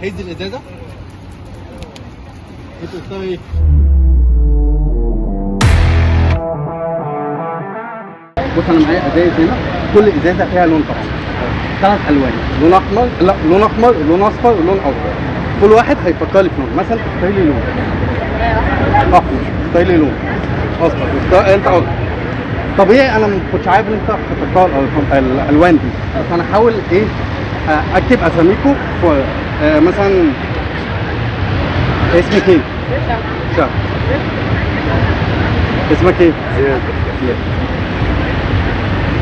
هز الازازه. انت تختار ايه؟ بص انا معايا ازايز هنا، كل ازازه فيها لون طبعا، 3 الوان، لون احمر، لا لون احمر، لون اصفر، ولون اخضر. كل واحد هيفكر لي في لون، مثلا تختار لي لون احمر، تختار لي لون اصفر، تختار انت اخضر. طبيعي انا ما كنتش عارف ان انت هتختار الالوان دي، فانا هحاول ايه اكتب اساميكم في مثلا اسمك ايه؟ شهر. اسمك ايه؟ زياد.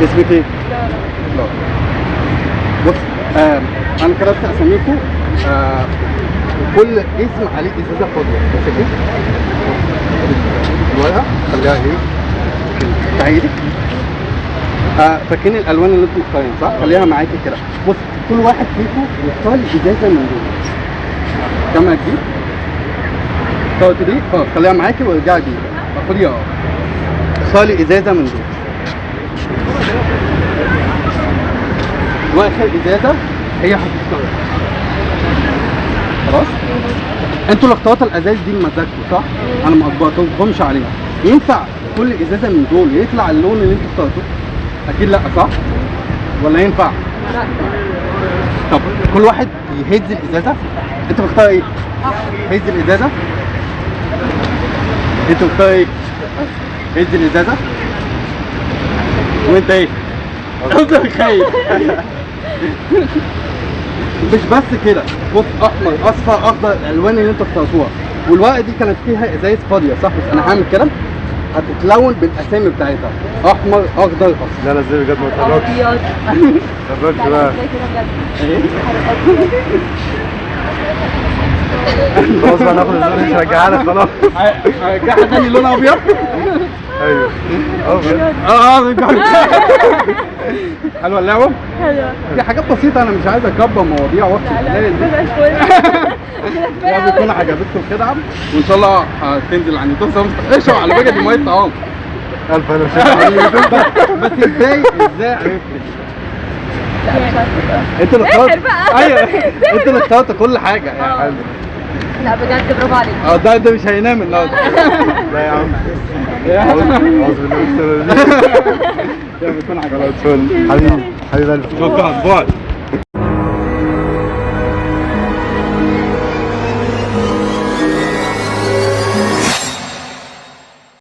اسمك ايه؟ لا. بص انا كتبت اساميكم، كل اسم عليه ازازه فاضيه، ماشي؟ الورقه خليها ايه؟ تعيدي. فاكرين الالوان اللي انتم مختارين صح؟ خليها معاكي كده. بص كل واحد فيكم يختار ازازه من دول. كم هتجيب؟ اخترت دي؟ خلاص خليها معاكي وارجعي دي. خديها اختاري ازازه من دول. واخر ازازه هي هتختارها. خلاص؟ انتوا اللي اخترتوا الازاز دي بمزاجكم صح؟ انا ما اجبرتكمش عليها. ينفع كل ازازه من دول يطلع اللون اللي انتوا اخترتوه؟ اكيد لا صح؟ ولا ينفع؟ لا. طب كل واحد يهز الازازه. انت مختار ايه؟ هز الازازه. انت مختار ايه؟ هز الازازه. وانت ايه؟ انت خايف. مش بس كده، بص احمر اصفر اخضر الالوان اللي انت اخترتوها، والورقه دي كانت فيها ازايز فاضيه صح؟ بس انا هعمل كده هتتلون بالاسامي بتاعتها احمر اخضر اصفر. لا لا ازاي بجد ما تقربش. تقربش بقى. ايه؟ خلاص بقى ناخد اللون اللي رجعها خلاص. هرجعها تاني لون ابيض؟ ايوه رجعها. حلوه اللعبه؟ حلوه. في حاجات بسيطه، انا مش عايز اكبر مواضيع وافتح لا يا بتكون عجبتكم كده وان شاء الله هتنزل عن اليوتيوب. اشرب على فكره دي ميه طعام. الف انا مش بس ازاي عرفت؟ انت اللي اخترت. ايوه انت اللي اخترت كل حاجه يعني. لا بجد برافو عليك. ده مش هينام النهارده. لا يا عم اعوذ بالله من الشر. يا بتكون عجبتك. حبيبي قلبي. شكرا باي.